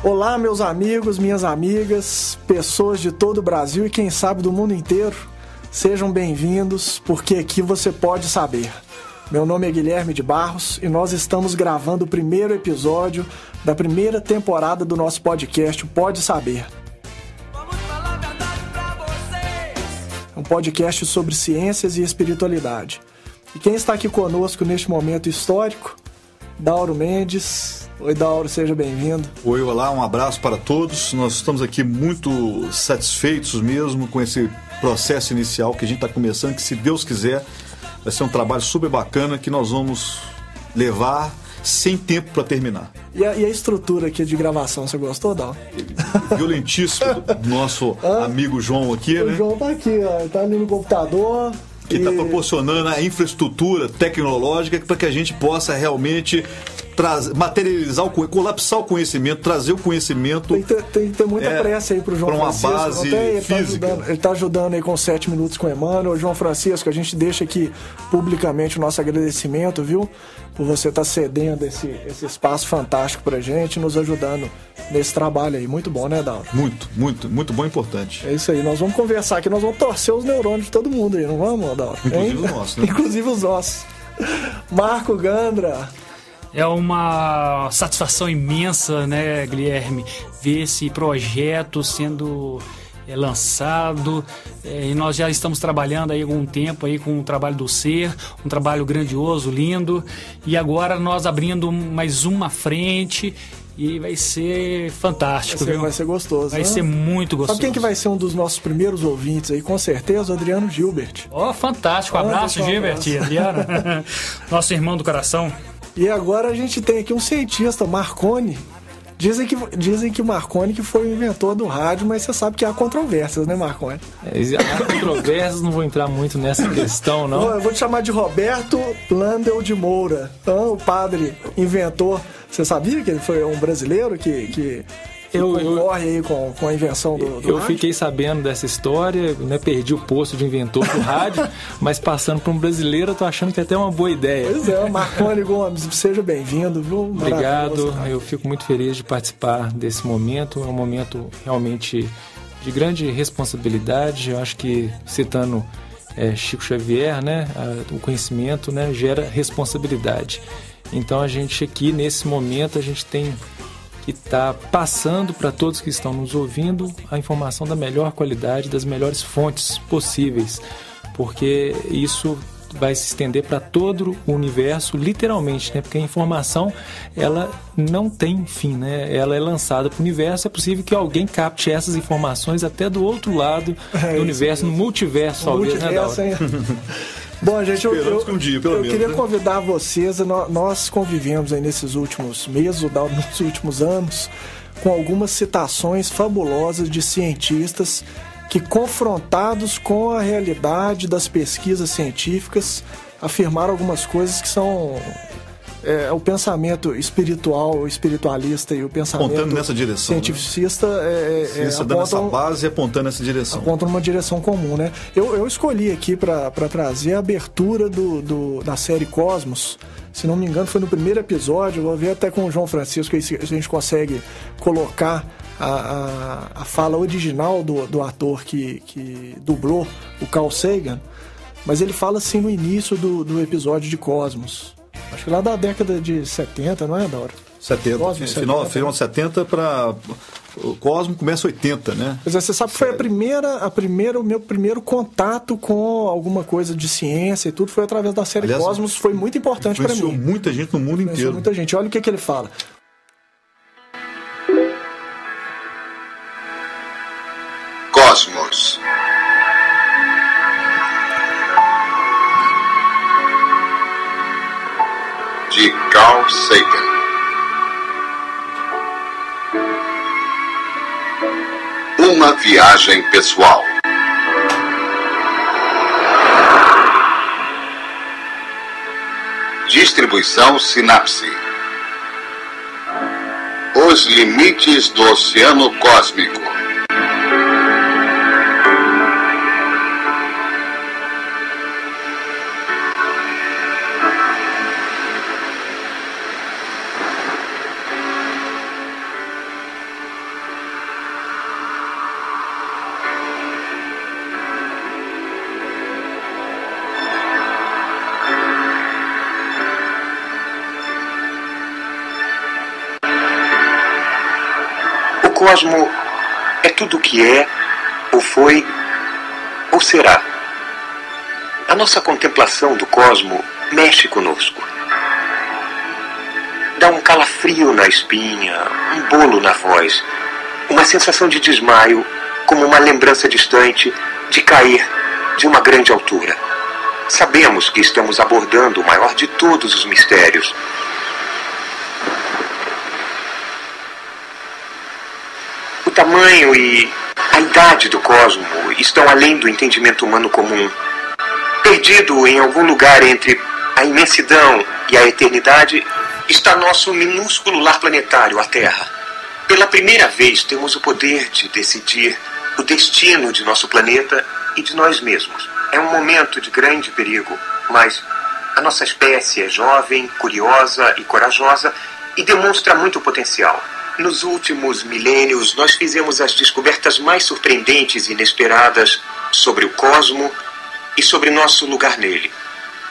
Olá, meus amigos, minhas amigas, pessoas de todo o Brasil e quem sabe do mundo inteiro. Sejam bem-vindos, porque aqui você pode saber. Meu nome é Guilherme de Barros e nós estamos gravando o primeiro episódio da primeira temporada do nosso podcast, o Pode Saber. É um podcast sobre ciências e espiritualidade. E quem está aqui conosco neste momento histórico? Dauro Mendes. Oi, Dauro, seja bem-vindo. Oi, olá, um abraço para todos. Nós estamos aqui muito satisfeitos mesmo com esse processo inicial que a gente está começando, que se Deus quiser vai ser um trabalho super bacana que nós vamos levar sem tempo para terminar. E a estrutura aqui de gravação, você gostou, Dauro? Violentíssimo do nosso amigo João aqui, né? O João tá aqui, ó, tá ali no computador. Que está proporcionando a infraestrutura tecnológica para que a gente possa realmente materializar, colapsar o conhecimento, trazer o conhecimento. Tem que ter muita pressa aí pro João Francisco. Para uma base física. Ele tá ajudando aí com 7 minutos com o Emmanuel. O João Francisco, a gente deixa aqui publicamente o nosso agradecimento, viu? Por você estar cedendo esse espaço fantástico pra gente, nos ajudando nesse trabalho aí. Muito bom, né, Dauro? Muito bom e importante. É isso aí. Nós vamos conversar aqui, nós vamos torcer os neurônios de todo mundo aí, não vamos, Dauro? Inclusive os nossos, né? Inclusive os nossos. Marco Gandra. É uma satisfação imensa, né, Guilherme, ver esse projeto sendo lançado. E nós já estamos trabalhando aí há algum tempo aí com o trabalho do Ser, um trabalho grandioso, lindo. E agora nós abrindo mais uma frente e vai ser fantástico, viu? Vai ser gostoso. Vai ser muito gostoso. Sabe quem que vai ser um dos nossos primeiros ouvintes aí? Com certeza, o Adriano Gilbert. Fantástico. Abraço, Gilbert e Adriano. Nosso irmão do coração. E agora a gente tem aqui um cientista, Marconi. Dizem que o Marconi que foi o inventor do rádio, mas você sabe que há controvérsias, né, Marconi? Há controvérsias, não vou entrar muito nessa questão, não. Eu vou te chamar de Roberto Landel de Moura. Então, o padre inventor. Você sabia que ele foi um brasileiro que concorre aí com a invenção do Eu rádio? fiquei sabendo dessa história, né, perdi o posto de inventor do rádio, mas passando para um brasileiro, eu tô achando que é até uma boa ideia. Pois é, Marconi Gomes, seja bem-vindo, viu? Obrigado, eu fico muito feliz de participar desse momento, é um momento realmente de grande responsabilidade. Eu acho que, citando Chico Xavier, né, o conhecimento, né, gera responsabilidade. Então a gente aqui, nesse momento, a gente tem que está passando para todos que estão nos ouvindo a informação da melhor qualidade, das melhores fontes possíveis, porque isso vai se estender para todo o universo, literalmente, né? Porque a informação, ela não tem fim, né? Ela é lançada para o universo, é possível que alguém capte essas informações até do outro lado do universo, no multiverso, talvez, né, Dauro? Bom, gente, eu queria né? convidar vocês, nós convivemos aí nesses últimos meses, nos últimos anos, com algumas citações fabulosas de cientistas que, confrontados com a realidade das pesquisas científicas, afirmaram algumas coisas que são o pensamento espiritual, o espiritualista e o pensamento apontando nessa direção, cientificista, ciência dando essa base e apontando nessa direção. Apontam numa direção comum, né? Eu escolhi aqui para trazer a abertura da série Cosmos. Se não me engano, foi no primeiro episódio. Eu vou ver até com o João Francisco aí se a gente consegue colocar a fala original do ator que dublou o Carl Sagan. Mas ele fala assim no início do episódio de Cosmos. Acho que lá da década de 70, não é, Daura? 70. Cosmos, Final 70 para o Cosmo começa 80, né? Pois é, você sabe que foi o meu primeiro contato com alguma coisa de ciência e tudo foi através da série Cosmos, foi muito importante para mim. Influenciou muita gente no mundo inteiro. Muita gente. Olha o que ele fala. Cosmos. De Carl Sagan. Uma viagem pessoal. Distribuição Sinapse. Os limites do oceano cósmico. cosmo é tudo o que é, ou foi, ou será. A nossa contemplação do cosmo mexe conosco. Dá um calafrio na espinha, um bolo na voz, uma sensação de desmaio, como uma lembrança distante de cair de uma grande altura. Sabemos que estamos abordando o maior de todos os mistérios. O tamanho e a idade do cosmo estão além do entendimento humano comum. Perdido em algum lugar entre a imensidão e a eternidade, está nosso minúsculo lar planetário, a Terra. Pela primeira vez temos o poder de decidir o destino de nosso planeta e de nós mesmos. É um momento de grande perigo, mas a nossa espécie é jovem, curiosa e corajosa e demonstra muito potencial. Nos últimos milênios, nós fizemos as descobertas mais surpreendentes e inesperadas sobre o cosmo e sobre nosso lugar nele.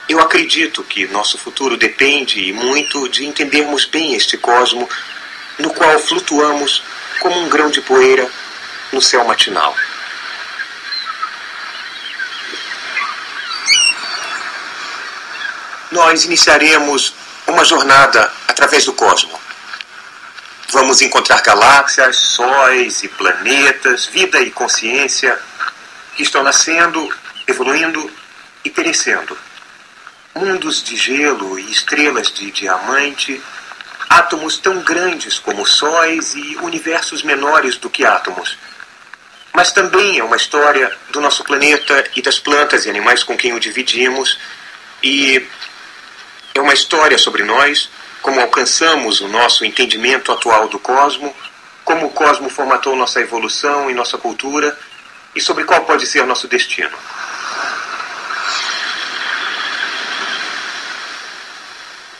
Eu acredito que nosso futuro depende e muito de entendermos bem este cosmo no qual flutuamos como um grão de poeira no céu matinal. Nós iniciaremos uma jornada através do cosmo. Vamos encontrar galáxias, sóis e planetas, vida e consciência que estão nascendo, evoluindo e perecendo. Mundos de gelo e estrelas de diamante, átomos tão grandes como sóis e universos menores do que átomos. Mas também é uma história do nosso planeta e das plantas e animais com quem o dividimos, e é uma história sobre nós, como alcançamos o nosso entendimento atual do cosmo, como o cosmo formatou nossa evolução e nossa cultura, e sobre qual pode ser nosso destino.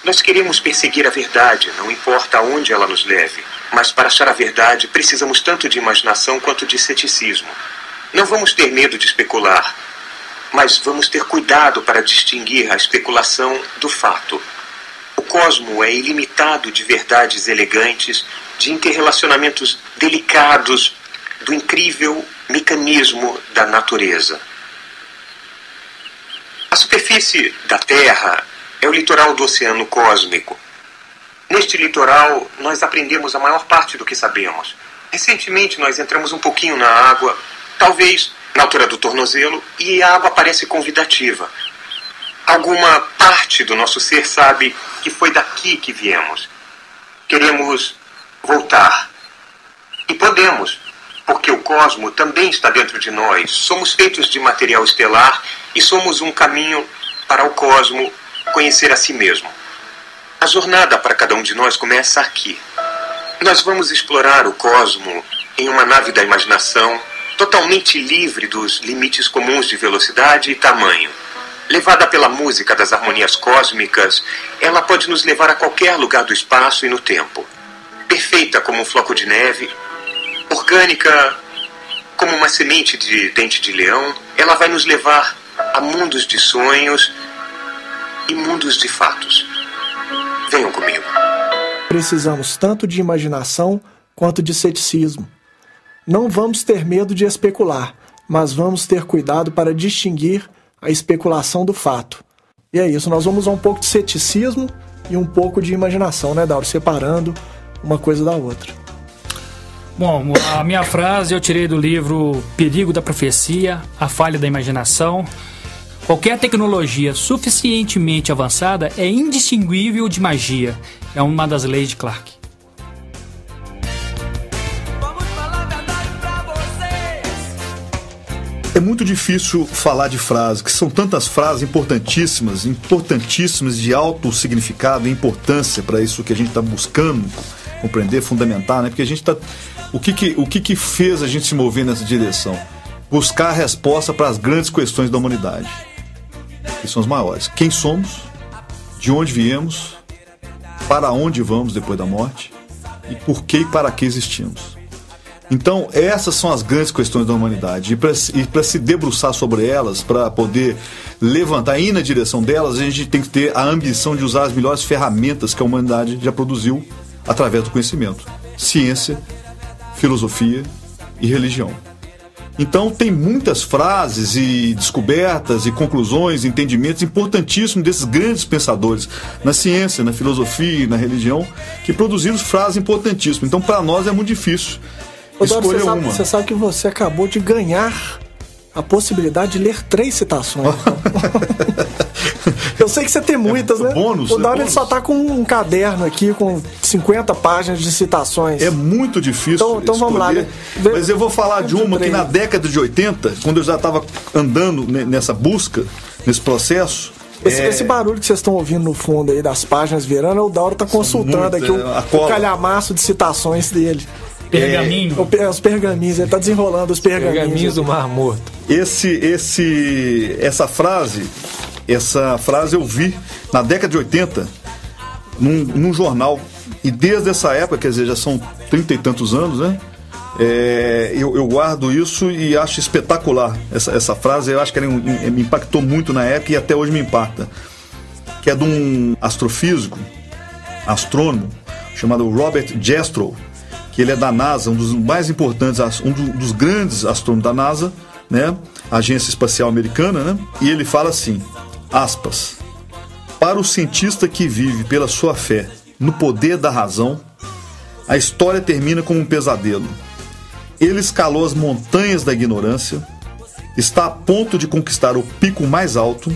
Nós queremos perseguir a verdade, não importa aonde ela nos leve. Mas para achar a verdade, precisamos tanto de imaginação quanto de ceticismo. Não vamos ter medo de especular, mas vamos ter cuidado para distinguir a especulação do fato. O cosmo é ilimitado de verdades elegantes, de interrelacionamentos delicados, do incrível mecanismo da natureza. A superfície da Terra é o litoral do oceano cósmico. Neste litoral, nós aprendemos a maior parte do que sabemos. Recentemente, nós entramos um pouquinho na água, talvez na altura do tornozelo, e a água parece convidativa. Alguma parte do nosso ser sabe que foi daqui que viemos. Queremos voltar. E podemos, porque o cosmo também está dentro de nós. Somos feitos de material estelar e somos um caminho para o cosmo conhecer a si mesmo. A jornada para cada um de nós começa aqui. Nós vamos explorar o cosmo em uma nave da imaginação, totalmente livre dos limites comuns de velocidade e tamanho. Levada pela música das harmonias cósmicas, ela pode nos levar a qualquer lugar do espaço e no tempo. Perfeita como um floco de neve, orgânica como uma semente de dente de leão, ela vai nos levar a mundos de sonhos e mundos de fatos. Venham comigo. Precisamos tanto de imaginação quanto de ceticismo. Não vamos ter medo de especular, mas vamos ter cuidado para distinguir a especulação do fato. E é isso, nós vamos usar um pouco de ceticismo e um pouco de imaginação, né, Dauro? Separando uma coisa da outra. Bom, a minha frase eu tirei do livro Perigo da Profecia, A Falha da Imaginação. Qualquer tecnologia suficientemente avançada é indistinguível de magia. É uma das leis de Clarke. É muito difícil falar de frases, que são tantas frases importantíssimas de alto significado e importância para isso que a gente está buscando compreender, fundamentar, né? Porque a gente está... O que fez a gente se mover nessa direção? Buscar a resposta para as grandes questões da humanidade, que são as maiores. Quem somos? De onde viemos? Para onde vamos depois da morte? E por que e para que existimos? Então, essas são as grandes questões da humanidade. E para se debruçar sobre elas, para poder levantar e ir na direção delas, a gente tem que ter a ambição de usar as melhores ferramentas que a humanidade já produziu através do conhecimento. Ciência, filosofia e religião. Então tem muitas frases e descobertas e conclusões, entendimentos importantíssimos desses grandes pensadores na ciência, na filosofia e na religião, que produziram frases importantíssimas. Então para nós é muito difícil escolher uma. Você sabe que você acabou de ganhar a possibilidade de ler 3 citações. Eu sei que você tem muitas, né? Bônus, o Dauro só tá com um caderno aqui com 50 páginas de citações. É muito difícil. Então vamos lá, né? Mas eu vou falar de uma que na década de 80, quando eu já estava andando nessa busca, nesse processo. Esse barulho que vocês estão ouvindo no fundo aí das páginas virando, o Dauro tá consultando aqui o calhamaço de citações dele. Pergaminho. Os pergaminhos, ele tá desenrolando os pergaminhos. Pergaminhos do Mar Morto. Essa frase eu vi na década de 80 num jornal, e desde essa época, quer dizer, já são 30 e tantos anos, né? Eu guardo isso e acho espetacular essa frase. Eu acho que ela me impactou muito na época e até hoje me impacta, que é de um astrofísico, astrônomo, chamado Robert Jastrow, que ele é da NASA, um dos mais importantes, um dos grandes astrônomos da NASA, né? Agência Espacial Americana, né? E ele fala assim, aspas, para o cientista que vive pela sua fé no poder da razão, a história termina como um pesadelo. Ele escalou as montanhas da ignorância, está a ponto de conquistar o pico mais alto.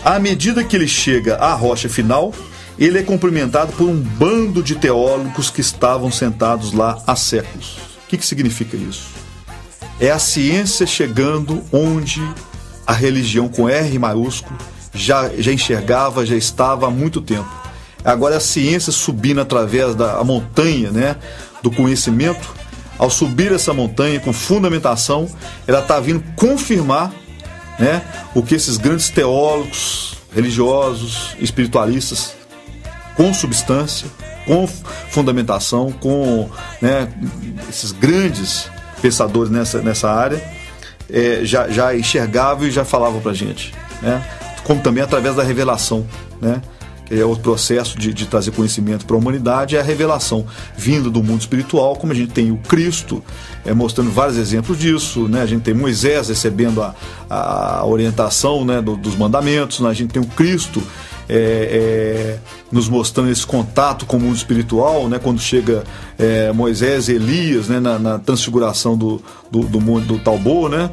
À medida que ele chega à rocha final, ele é cumprimentado por um bando de teólogos que estavam sentados lá há séculos. O que significa isso? É a ciência chegando onde a religião com R maiúsculo já enxergava, já estava há muito tempo. Agora a ciência subindo através da montanha, né, do conhecimento. Ao subir essa montanha com fundamentação, ela está vindo confirmar, né, o que esses grandes teólogos, religiosos, espiritualistas, com substância, com fundamentação, com, né, esses grandes pensadores nessa área, já enxergavam e já falavam para a gente, né? Como também através da revelação, né? Que é o processo de trazer conhecimento para a humanidade, é a revelação vindo do mundo espiritual, como a gente tem o Cristo mostrando vários exemplos disso, né? A gente tem Moisés recebendo a orientação, né, dos mandamentos, né? A gente tem o Cristo nos mostrando esse contato com o mundo espiritual, né? Quando chega Moisés e Elias, né? na transfiguração do mundo do Talbot, né?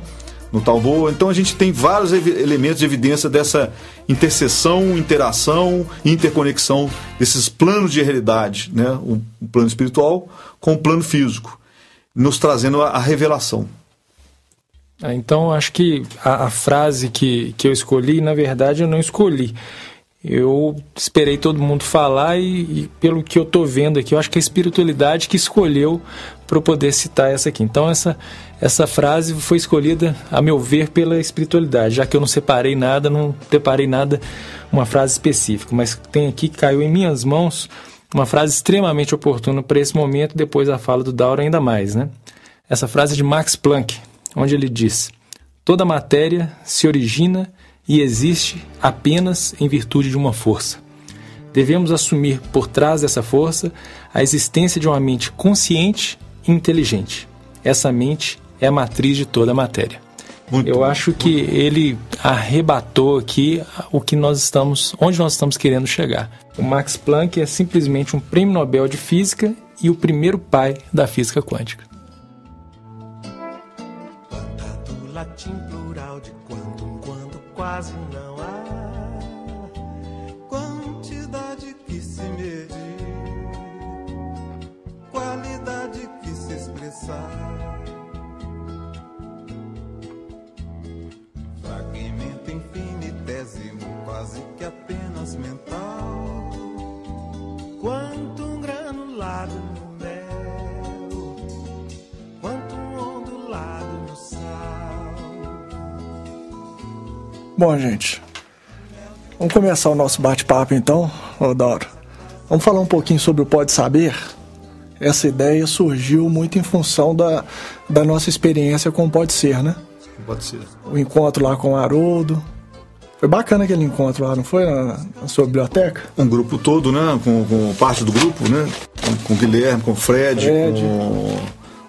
No Talbot. Então a gente tem vários elementos de evidência dessa interseção, interação e interconexão desses planos de realidade, né? O plano espiritual com o plano físico, nos trazendo a revelação. Então acho que a frase que eu escolhi, na verdade eu não escolhi. Eu esperei todo mundo falar e pelo que eu estou vendo aqui, eu acho que é a espiritualidade que escolheu para eu poder citar essa aqui. Então essa frase foi escolhida, a meu ver, pela espiritualidade, já que eu não separei nada, não preparei nada, uma frase específica. Mas tem aqui, que caiu em minhas mãos, uma frase extremamente oportuna para esse momento, depois da fala do Dauro ainda mais, né? Essa frase é de Max Planck, onde ele diz: toda matéria se origina e existe apenas em virtude de uma força. Devemos assumir por trás dessa força a existência de uma mente consciente e inteligente. Essa mente é a matriz de toda a matéria. Eu acho que ele arrebatou aqui onde nós estamos querendo chegar. O Max Planck é simplesmente um prêmio Nobel de Física e o primeiro pai da física quântica. Do latim plural de quando em quando quase não há quantidade que se medir, qualidade que se expressar, fragmento infinitésimo, quase que apenas mental, quanto um granulado no mel, quanto um ondulado no sal. Bom, gente, vamos começar o nosso bate-papo então, Dauro. Vamos falar um pouquinho sobre o Pode Saber? Essa ideia surgiu muito em função da nossa experiência com o Pode Ser, né? Pode ser. O encontro lá com o Haroldo. Foi bacana aquele encontro lá, não foi? Na sua biblioteca? Um grupo todo, né? Com parte do grupo, né? Com o Guilherme, com o Fred.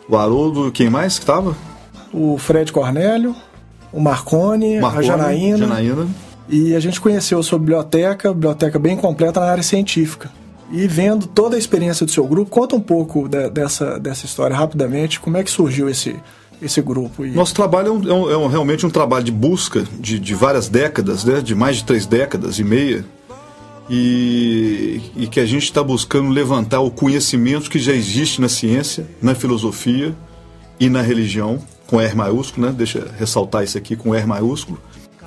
O Haroldo, quem mais que estava? O Fred Cornélio, o Marconi, a Janaína. E a gente conheceu a sua biblioteca bem completa na área científica. E vendo toda a experiência do seu grupo, conta um pouco dessa história rapidamente, como é que surgiu esse grupo? Nosso trabalho é realmente um trabalho de busca de várias décadas, né? De mais de 3 décadas e meia, e que a gente está buscando levantar o conhecimento que já existe na ciência, na filosofia e na religião, com R maiúsculo, né? Deixa eu ressaltar isso aqui com R maiúsculo.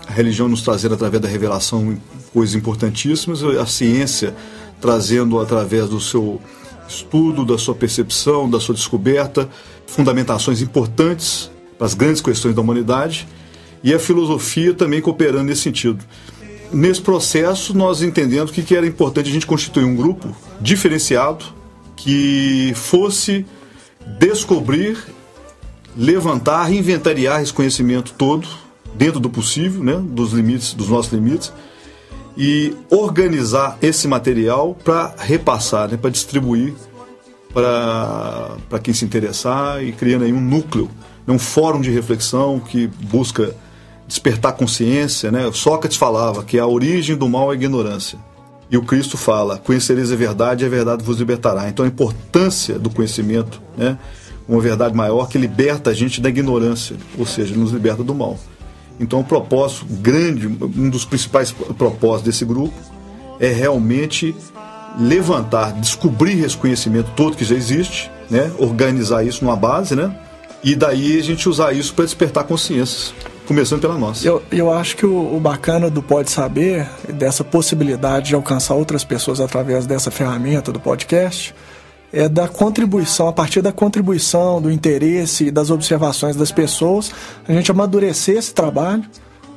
A religião nos trazendo através da revelação coisas importantíssimas, a ciência trazendo através do seu estudo, da sua percepção, da sua descoberta, fundamentações importantes para as grandes questões da humanidade, e a filosofia também cooperando nesse sentido. Nesse processo, nós entendemos que era importante a gente constituir um grupo diferenciado que fosse descobrir, levantar, inventariar esse conhecimento todo, dentro do possível, né, dos nossos limites, e organizar esse material para repassar, né, para distribuir para quem se interessar, e criando aí um núcleo, um fórum de reflexão que busca despertar consciência, né? Sócrates falava que a origem do mal é a ignorância, e o Cristo fala: conhecereis a verdade e a verdade vos libertará. Então a importância do conhecimento, né, uma verdade maior que liberta a gente da ignorância, ou seja, nos liberta do mal. Então o propósito grande, um dos principais propósitos desse grupo é realmente levantar, descobrir esse conhecimento todo que já existe, né? Organizar isso numa base, né? E daí a gente usar isso para despertar consciências, começando pela nossa. Eu acho que o bacana do Pode Saber, dessa possibilidade de alcançar outras pessoas através dessa ferramenta do podcast, é da contribuição, a partir da contribuição, do interesse e das observações das pessoas, a gente amadurecer esse trabalho,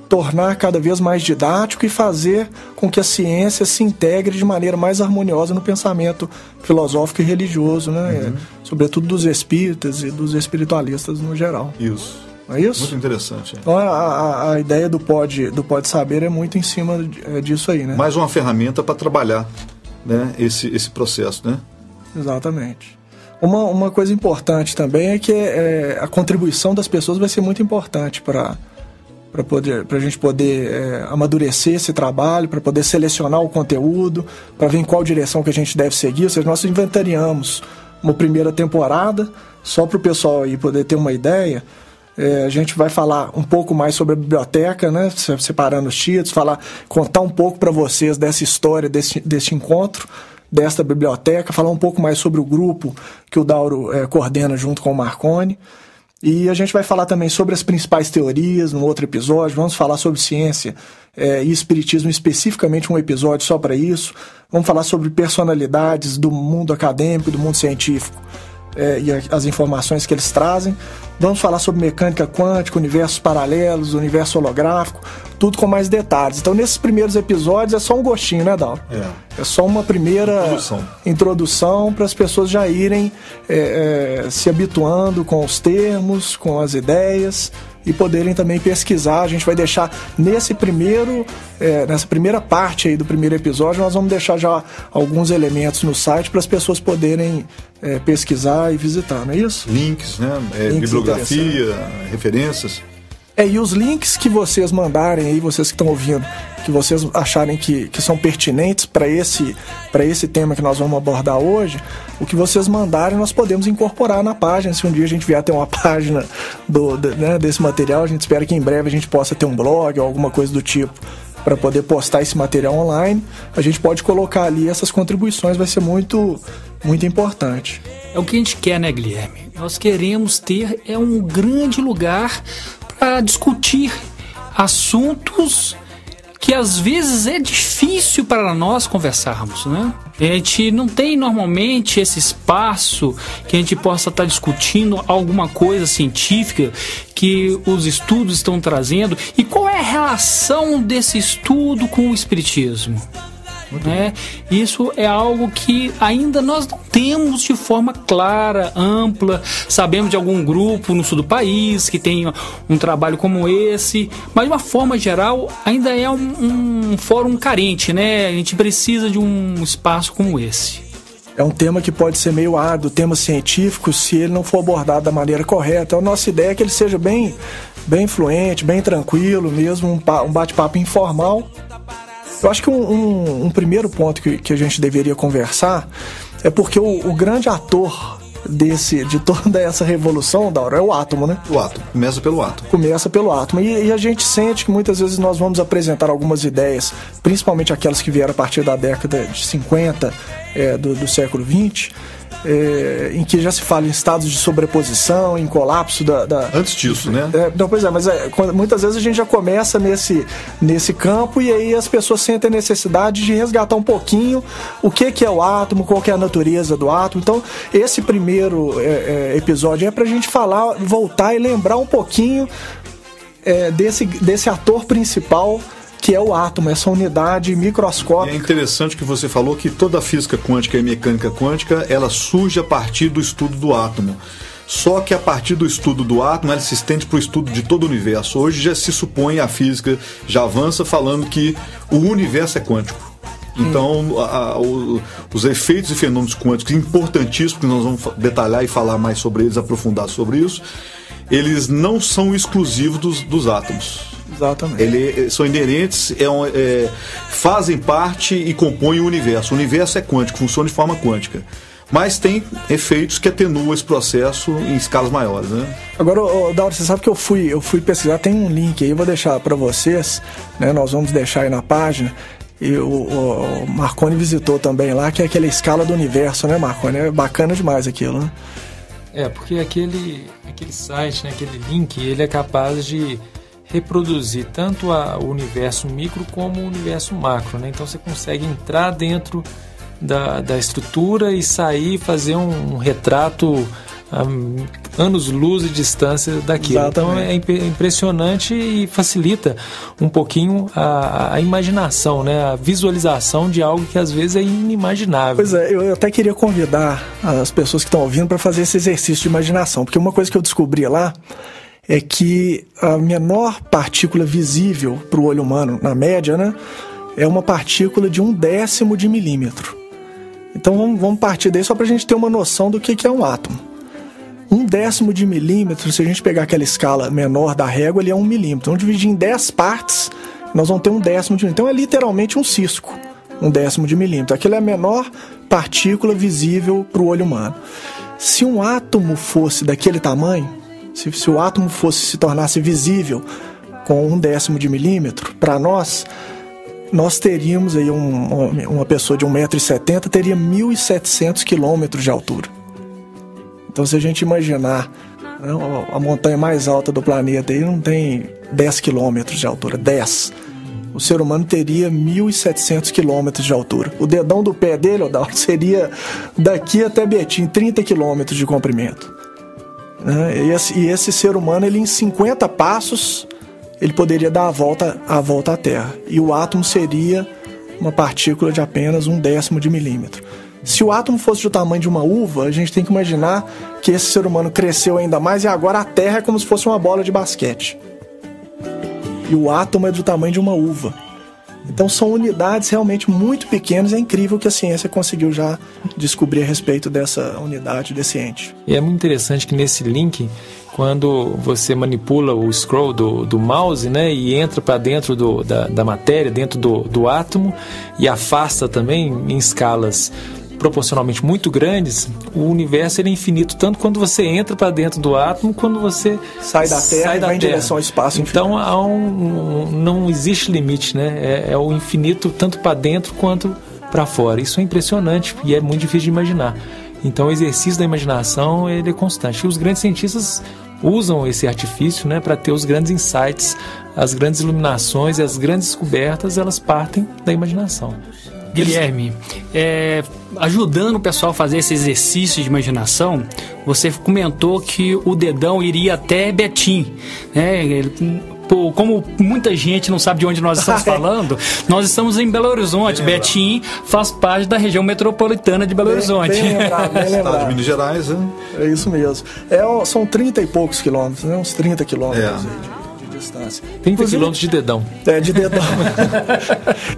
tornar cada vez mais didático e fazer com que a ciência se integre de maneira mais harmoniosa no pensamento filosófico e religioso, né? Sobretudo dos espíritas e dos espiritualistas no geral. Isso. Não é isso? Muito interessante. Então a ideia do Pode Saber é muito em cima disso aí, né? Mais uma ferramenta para trabalhar, né, esse processo, né? Exatamente. Uma coisa importante também é que a contribuição das pessoas vai ser muito importante para a gente poder amadurecer esse trabalho, para poder selecionar o conteúdo, para ver em qual direção que a gente deve seguir. Ou seja, nós inventariamos uma primeira temporada, só para o pessoal aí poder ter uma ideia. A gente vai falar um pouco mais sobre a biblioteca, né? Separando os títulos, contar um pouco para vocês dessa história, desse encontro, desta biblioteca, falar um pouco mais sobre o grupo que o Dauro coordena junto com o Marconi. E a gente vai falar também sobre as principais teorias no outro episódio. Vamos falar sobre ciência e espiritismo, especificamente um episódio só para isso. Vamos falar sobre personalidades do mundo acadêmico, do mundo científico e as informações que eles trazem. Vamos falar sobre mecânica quântica, universos paralelos, universo holográfico, tudo com mais detalhes. Então, nesses primeiros episódios é só um gostinho, né, Dauro? É só uma primeira introdução para as pessoas já irem se habituando com os termos, com as ideias e poderem também pesquisar. A gente vai deixar nessa primeira parte aí do primeiro episódio, nós vamos deixar já alguns elementos no site para as pessoas poderem pesquisar e visitar, não é isso? Links, né? Bibliografia, referências. E os links que vocês mandarem aí, vocês que estão ouvindo, que vocês acharem que são pertinentes para esse tema que nós vamos abordar hoje, o que vocês mandarem nós podemos incorporar na página. Se um dia a gente vier a ter uma página desse material, a gente espera que em breve a gente possa ter um blog ou alguma coisa do tipo para poder postar esse material online. A gente pode colocar ali essas contribuições, vai ser muito, muito importante. É o que a gente quer, né, Guilherme? Nós queremos ter um grande lugar para discutir assuntos que às vezes é difícil para nós conversarmos, né? A gente não tem normalmente esse espaço que a gente possa estar discutindo alguma coisa científica que os estudos estão trazendo. E qual é a relação desse estudo com o espiritismo? Isso é algo que ainda nós não temos de forma clara, ampla. Sabemos de algum grupo no sul do país que tem um trabalho como esse, mas de uma forma geral ainda é um fórum carente, né? A gente precisa de um espaço como esse. É um tema que pode ser meio árduo, tema científico, se ele não for abordado da maneira correta. Então, a nossa ideia é que ele seja bem fluente, bem tranquilo, mesmo um bate-papo informal. Eu acho que um primeiro ponto que a gente deveria conversar é porque o grande ator de toda essa revolução, Dauro, é o átomo, né? O átomo. Começa pelo átomo. Começa pelo átomo. E a gente sente que muitas vezes nós vamos apresentar algumas ideias, principalmente aquelas que vieram a partir da década de 50 do século XX, em que já se fala em estados de sobreposição, em colapso Antes disso, né? Não, pois é, mas muitas vezes a gente já começa nesse campo e aí as pessoas sentem a necessidade de resgatar um pouquinho o que é o átomo, qual que é a natureza do átomo. Então, esse primeiro episódio é pra gente falar, voltar e lembrar um pouquinho desse ator principal, que é o átomo, essa unidade microscópica. E é interessante que você falou que toda a física quântica e mecânica quântica, ela surge a partir do estudo do átomo. Só que a partir do estudo do átomo, ela se estende para o estudo de todo o universo. Hoje já se supõe, a física já avança falando que o universo é quântico. Então, os efeitos e fenômenos quânticos importantíssimos, que nós vamos detalhar e falar mais sobre eles, aprofundar sobre isso, eles não são exclusivos dos átomos. Exatamente. Eles são inerentes, fazem parte e compõem o universo. O universo é quântico, funciona de forma quântica. Mas tem efeitos que atenuam esse processo em escalas maiores, né? Agora, Dauro, você sabe que eu fui pesquisar, tem um link aí, eu vou deixar para vocês, né? Nós vamos deixar aí na página. E o Marconi visitou também lá, que é aquela escala do universo, né, Marconi? É bacana demais aquilo, né? Porque aquele site, né, aquele link, ele é capaz de reproduzir tanto o universo micro como o universo macro, né? Então você consegue entrar dentro da estrutura e sair, fazer um retrato a anos-luz de distância daquilo. Exatamente. Então é impressionante e facilita um pouquinho a imaginação, né? A visualização de algo que às vezes é inimaginável. Pois é, eu até queria convidar as pessoas que estão ouvindo para fazer esse exercício de imaginação, porque uma coisa que eu descobri lá é que a menor partícula visível para o olho humano, na média, né, é uma partícula de 1/10 de milímetro. Então vamos partir daí só para a gente ter uma noção do que é um átomo. 1/10 de milímetro, se a gente pegar aquela escala menor da régua, ele é 1 milímetro. Vamos dividir em 10 partes, nós vamos ter 1/10 de milímetro. Então é literalmente um cisco, 1/10 de milímetro. Aquilo é a menor partícula visível para o olho humano. Se um átomo fosse daquele tamanho, se o átomo se tornasse visível com 1/10 de milímetro, para nós teríamos aí uma pessoa de 1,70 m teria 1.700 quilômetros de altura. Então, se a gente imaginar, né, a montanha mais alta do planeta aí não tem 10 quilômetros de altura, 10. O ser humano teria 1.700 quilômetros de altura. O dedão do pé dele, Odalto, seria daqui até Betim, 30 quilômetros de comprimento. E esse ser humano, ele em 50 passos, ele poderia dar a volta à Terra. E o átomo seria uma partícula de apenas 1/10 de milímetro. Se o átomo fosse do tamanho de uma uva, a gente tem que imaginar que esse ser humano cresceu ainda mais e agora a Terra é como se fosse uma bola de basquete. E o átomo é do tamanho de uma uva. Então são unidades realmente muito pequenas. É incrível que a ciência conseguiu já descobrir a respeito dessa unidade, desse ente. E é muito interessante que nesse link, quando você manipula o scroll do mouse, né, e entra para dentro da matéria, dentro do átomo, e afasta também em escalas proporcionalmente muito grandes, o universo ele é infinito, tanto quando você entra para dentro do átomo, quando você sai da Terra e vai em direção ao espaço infinito. Então não existe limite, né? É o infinito tanto para dentro quanto para fora. Isso é impressionante e é muito difícil de imaginar. Então o exercício da imaginação ele é constante. E os grandes cientistas usam esse artifício, né, para ter os grandes insights, as grandes iluminações e as grandes descobertas, elas partem da imaginação. Guilherme, ajudando o pessoal a fazer esse exercício de imaginação, você comentou que o dedão iria até Betim, né? Como muita gente não sabe de onde nós estamos falando, nós estamos em Belo Horizonte. Betim faz parte da região metropolitana de Belo Horizonte. Bem lembrado. Estado de Minas Gerais, né? É isso mesmo. São 30 e poucos quilômetros, né? Uns 30 quilômetros de distância. 30 quilômetros de dedão. De dedão.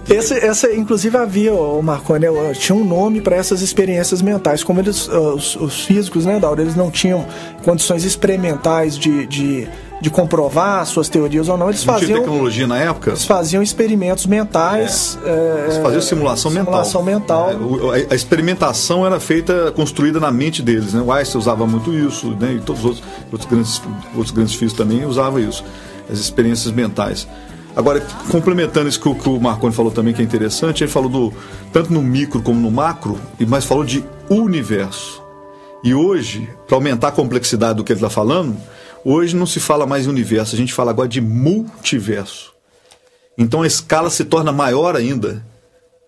Essa, inclusive, havia, o Marconi, tinha um nome para essas experiências mentais. Como eles, os físicos, né, Dauro, eles não tinham condições experimentais de comprovar suas teorias ou não, eles faziam... Não tinha tecnologia na época? Eles faziam experimentos mentais. Eles faziam simulação mental. A experimentação era construída na mente deles, né? O Einstein usava muito isso, né? E todos os outros grandes físicos também usavam isso, as experiências mentais. Agora, complementando isso que o Marconi falou também, que é interessante, ele falou tanto no micro como no macro, mas falou de universo. E hoje, para aumentar a complexidade do que ele está falando, hoje não se fala mais em universo, a gente fala agora de multiverso. Então a escala se torna maior ainda,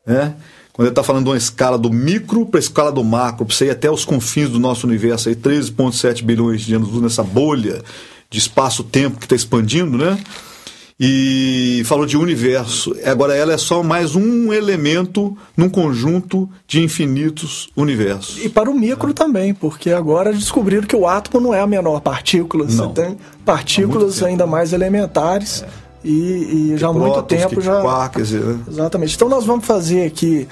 né? Quando ele está falando de uma escala do micro para a escala do macro, para você ir até os confins do nosso universo, aí 13,7 bilhões de anos nessa bolha de espaço-tempo que está expandindo, né? E falou de universo. Agora ela é só mais um elemento num conjunto de infinitos universos. E para o micro também, porque agora descobriram que o átomo não é a menor partícula. Não. Você tem partículas ainda mais elementares. E já há muito tempo já... Quarks, né? Exatamente. Então nós vamos fazer aqui,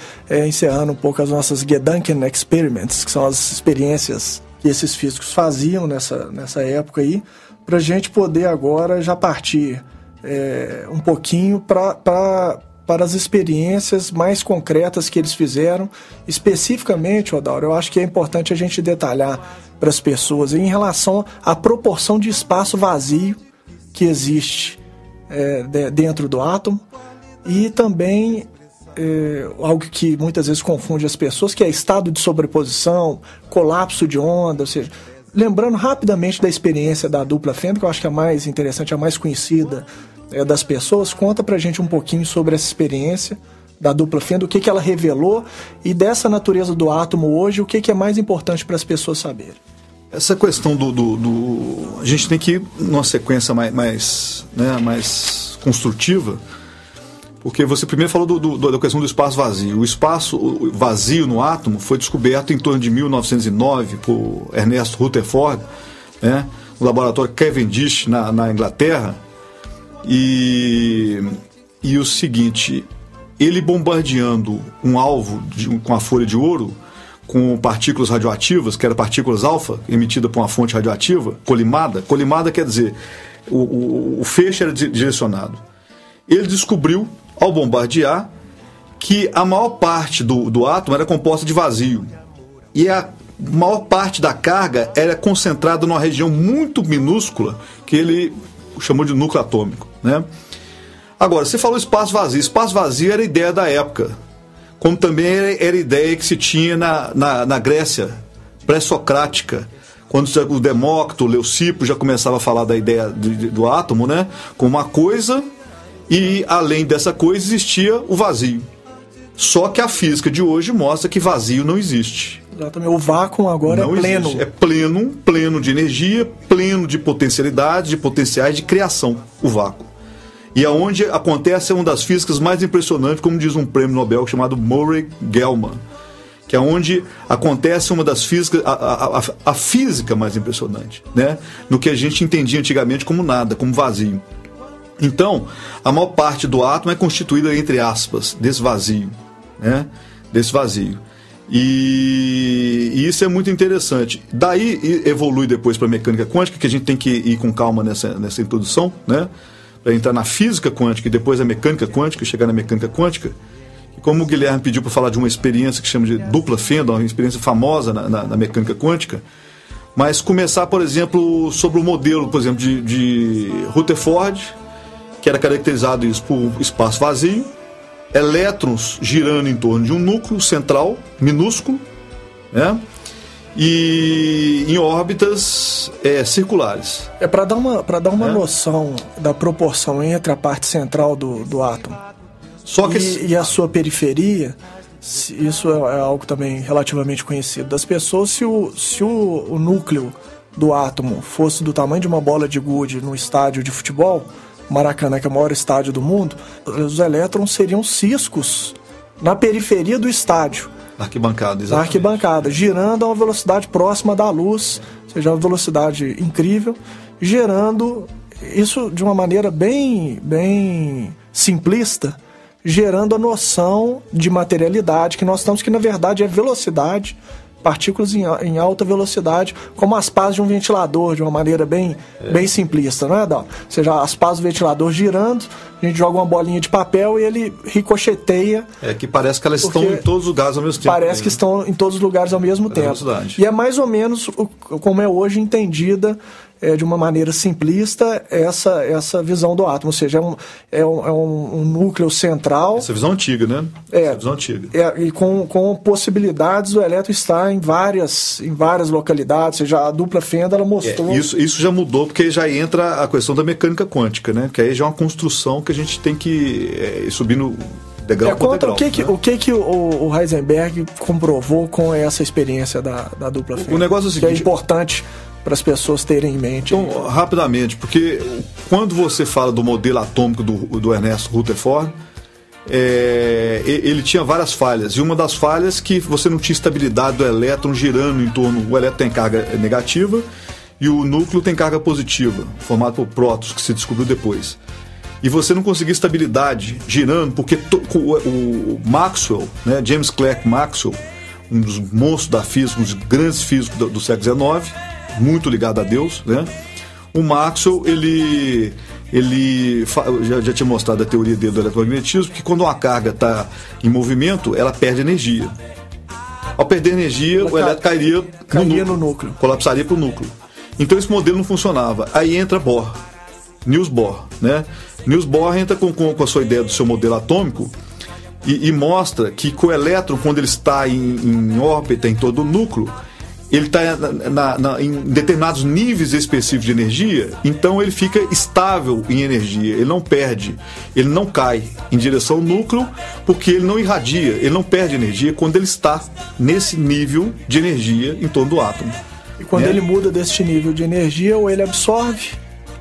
encerrando um pouco as nossas Gedanken Experiments, que são as experiências que esses físicos faziam nessa época aí, para a gente poder agora já partir um pouquinho para as experiências mais concretas que eles fizeram. Especificamente, Odauro, eu acho que é importante a gente detalhar para as pessoas em relação à proporção de espaço vazio que existe dentro do átomo, e também algo que muitas vezes confunde as pessoas, que é estado de sobreposição, colapso de onda, ou seja, lembrando rapidamente da experiência da dupla Fendel, que eu acho que é a mais interessante, a mais conhecida das pessoas. Conta pra gente um pouquinho sobre essa experiência da dupla Fendel, o que ela revelou, e dessa natureza do átomo hoje, o que é mais importante para as pessoas saberem. Essa questão a gente tem que ir numa sequência mais construtiva, porque você primeiro falou da questão do espaço vazio. O espaço vazio no átomo foi descoberto em torno de 1909 por Ernest Rutherford, né, no laboratório Cavendish, na Inglaterra. E o seguinte, ele bombardeando um alvo com a folha de ouro, com partículas radioativas, que eram partículas alfa, emitida por uma fonte radioativa, colimada. Colimada quer dizer, o feixe era direcionado. Ele descobriu, ao bombardear, que a maior parte do átomo era composta de vazio. E a maior parte da carga era concentrada numa região muito minúscula, que ele chamou de núcleo atômico, né? Agora, você falou espaço vazio. Espaço vazio era a ideia da época, como também era a ideia que se tinha na Grécia pré-socrática, quando o Demócrito, o Leucipo já começava a falar da ideia do átomo, né, como uma coisa, e além dessa coisa existia o vazio. Só que a física de hoje mostra que vazio não existe. Exatamente. O vácuo agora não é pleno. Existe. É pleno de energia, pleno de potencialidade, de potenciais de criação, o vácuo. E aonde acontece uma das físicas mais impressionantes, como diz um prêmio Nobel chamado Murray-Gell-Mann, que é onde acontece uma das físicas, a física mais impressionante, né? No que a gente entendia antigamente como nada, como vazio. Então, a maior parte do átomo é constituída, entre aspas, desse vazio, né? Desse vazio. E isso é muito interessante. Daí evolui depois para a mecânica quântica, que a gente tem que ir com calma nessa introdução, né? Para entrar na física quântica e depois a mecânica quântica, chegar na mecânica quântica. E como o Guilherme pediu para falar de uma experiência que chama de dupla Fendel, uma experiência famosa na mecânica quântica, mas começar, por exemplo, sobre o modelo, por exemplo, de Rutherford, que era caracterizado isso por espaço vazio, elétrons girando em torno de um núcleo central minúsculo, né? E em órbitas circulares. Para dar uma noção da proporção entre a parte central do átomo Só que e a sua periferia, isso é algo também relativamente conhecido das pessoas. Se o núcleo do átomo fosse do tamanho de uma bola de gude no estádio de futebol, Maracanã, que é o maior estádio do mundo, os elétrons seriam ciscos na periferia do estádio. Arquibancada, exatamente. Na arquibancada, girando a uma velocidade próxima da luz, ou seja, uma velocidade incrível, gerando isso de uma maneira bem simplista, gerando a noção de materialidade que nós estamos, que na verdade é velocidade, partículas em alta velocidade, como as pás de um ventilador, de uma maneira bem simplista, não é, Dal? Ou seja, as pás do ventilador girando, a gente joga uma bolinha de papel e ele ricocheteia. Que parece que elas estão em todos os lugares ao mesmo tempo. Parece que estão em todos os lugares ao mesmo tempo. E é mais ou menos como é hoje entendida, de uma maneira simplista, essa visão do átomo. Ou seja, é um núcleo central. Essa visão antiga, né? Essa visão antiga. E com possibilidades do elétron estar em várias localidades. Ou seja, a dupla fenda ela mostrou... Isso já mudou, porque já entra a questão da mecânica quântica, né? Que aí já é uma construção que a gente tem que subir no degrau por degrau. O que o Heisenberg comprovou com essa experiência da dupla fenda? O negócio é o seguinte... Que é importante para as pessoas terem em mente. Então, rapidamente, porque quando você fala do modelo atômico do Ernest Rutherford, ele tinha várias falhas, e uma das falhas que você não tinha estabilidade do elétron girando em torno. O elétron tem carga negativa e o núcleo tem carga positiva, formado por prótons, que se descobriu depois. E você não conseguia estabilidade girando, porque o Maxwell, né, James Clerk Maxwell, um dos monstros da física, um dos grandes físicos do século XIX, muito ligado a Deus, né? O Maxwell, ele já tinha mostrado a teoria dele do eletromagnetismo, que quando uma carga está em movimento, ela perde energia. Ao perder energia, o elétron cairia no núcleo, colapsaria para o núcleo. Então esse modelo não funcionava. Aí entra Bohr, Niels Bohr, né? Niels Bohr entra com a sua ideia do seu modelo atômico e mostra que o elétron, quando ele está em órbita em todo o núcleo, ele está em determinados níveis específicos de energia, então ele fica estável em energia, ele não perde, ele não cai em direção ao núcleo, porque ele não irradia, ele não perde energia quando ele está nesse nível de energia em torno do átomo. E quando ele muda desse nível de energia, ou ele absorve,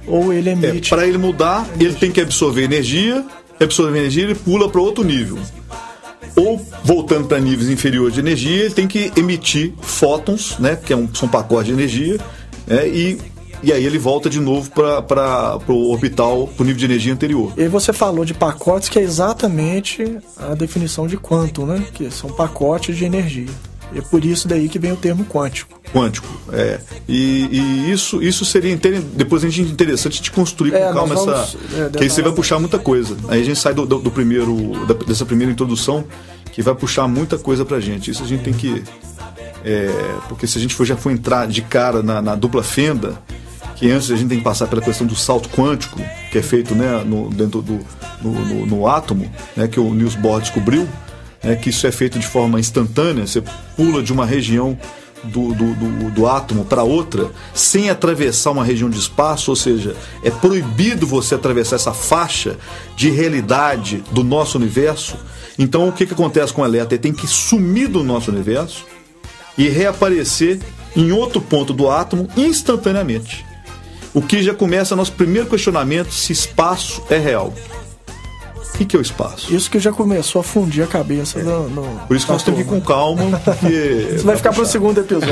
ou ele emite. Para ele mudar, ele tem que absorver energia, ele pula para outro nível. Ou, voltando para níveis inferiores de energia, ele tem que emitir fótons, né, que são pacotes de energia, né, e aí ele volta de novo para o orbital, para o nível de energia anterior. E aí você falou de pacotes, que é exatamente a definição de quantum, né, que são pacotes de energia. E é por isso daí que vem o termo quântico. Quântico, E isso seria depois a gente interessante de construir com calma que aí você vai puxar muita coisa. Aí a gente sai dessa primeira introdução, que vai puxar muita coisa pra gente. Isso a gente tem que... porque se a gente já for entrar de cara na dupla fenda, que antes a gente tem que passar pela questão do salto quântico, que é feito, né, dentro no átomo, né, que o Niels Bohr descobriu, que isso é feito de forma instantânea. Você pula de uma região do átomo para outra sem atravessar uma região de espaço, ou seja, é proibido você atravessar essa faixa de realidade do nosso universo. Então o que acontece com o elétron? Ele tem que sumir do nosso universo e reaparecer em outro ponto do átomo instantaneamente. O que já começa nosso primeiro questionamento: se espaço é real. O que é o espaço? Isso que já começou a fundir a cabeça. Por isso que nós temos que ir com calma, porque... Isso vai ficar para o segundo episódio.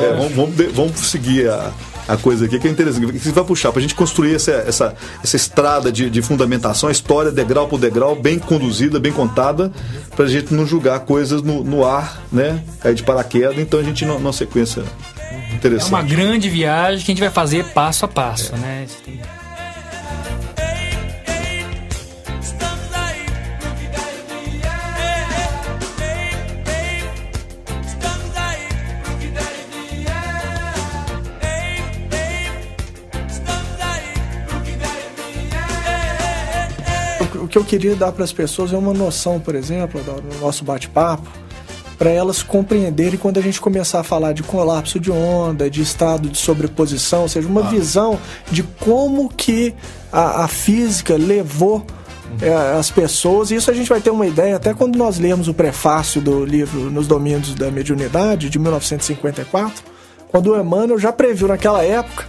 Vamos seguir a coisa aqui, que é interessante. Você vai puxar para a gente construir essa estrada de fundamentação, a história degrau por degrau, bem conduzida, bem contada, para a gente não julgar coisas no ar, né? Cair de paraquedas. Então a gente numa sequência interessante. É uma grande viagem que a gente vai fazer passo a passo, né? O que eu queria dar para as pessoas é uma noção, por exemplo, do nosso bate-papo, para elas compreenderem quando a gente começar a falar de colapso de onda, de estado de sobreposição, ou seja, uma visão de como que a física levou as pessoas. E isso a gente vai ter uma ideia até quando nós lemos o prefácio do livro Nos Domínios da Mediunidade, de 1954, quando o Emmanuel já previu naquela época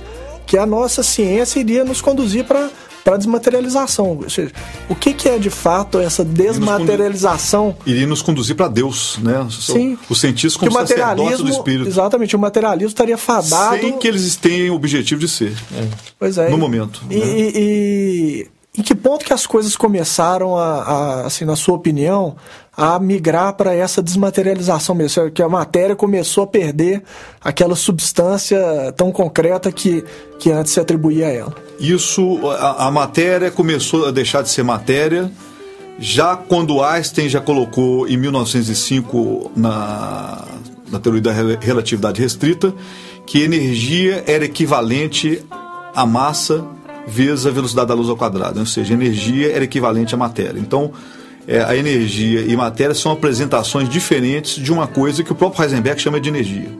que a nossa ciência iria nos conduzir para para desmaterialização. Ou seja, o que é de fato essa desmaterialização? Iria nos conduzir para Deus, né? Sim. Os cientistas como sacerdócio do Espírito. Exatamente, o materialismo estaria fadado... Sem que eles tenham o objetivo de ser. Pois é. No momento. E em que ponto que as coisas começaram assim, na sua opinião, a migrar para essa desmaterialização mesmo? Que a matéria começou a perder aquela substância tão concreta que antes se atribuía a ela. Isso, a matéria começou a deixar de ser matéria já quando Einstein já colocou em 1905 na teoria da relatividade restrita que energia era equivalente à massa vezes a velocidade da luz ao quadrado, ou seja, energia era equivalente à matéria. Então, a energia e matéria são apresentações diferentes de uma coisa que o próprio Heisenberg chama de energia.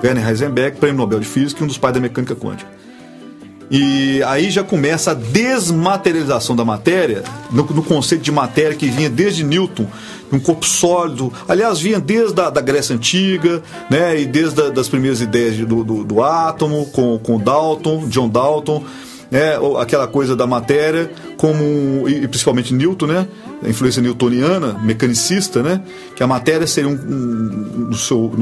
Werner Heisenberg, prêmio Nobel de Física e um dos pais da mecânica quântica. E aí já começa a desmaterialização da matéria, no conceito de matéria que vinha desde Newton, um corpo sólido, aliás, vinha desde a Grécia Antiga, né, e desde das primeiras ideias do átomo, com Dalton, John Dalton, né, aquela coisa da matéria, e principalmente Newton, né, a influência newtoniana, mecanicista, né, que a matéria seria no seu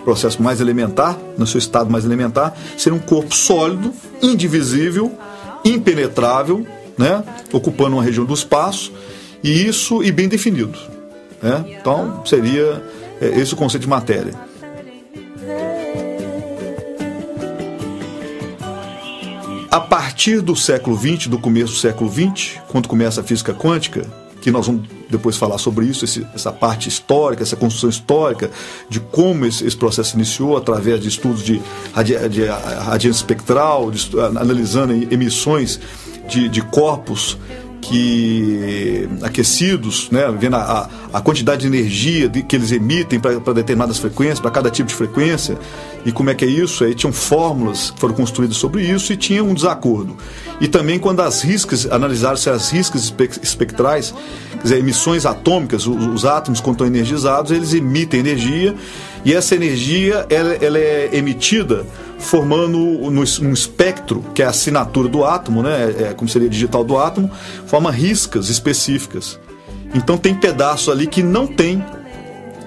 processo mais elementar, no seu estado mais elementar, seria um corpo sólido, indivisível, impenetrável, né, ocupando uma região do espaço, e bem definido, né? Então seria esse o conceito de matéria. A partir do século XX, do começo do século XX, quando começa a física quântica, que nós vamos depois falar sobre isso, essa parte histórica, essa construção histórica de como esse processo iniciou através de estudos de radiância espectral, analisando emissões de corpos aquecidos, né, vendo a quantidade de energia que eles emitem para determinadas frequências, para cada tipo de frequência, e como é que é isso. Aí tinham fórmulas que foram construídas sobre isso e tinha um desacordo. E também quando analisaram-se as riscas espectrais, quer dizer, emissões atômicas, os átomos quando estão energizados, eles emitem energia, e essa energia ela é emitida formando um espectro, que é a assinatura do átomo, né? Como seria digital do átomo, forma riscas específicas. Então tem pedaço ali que não tem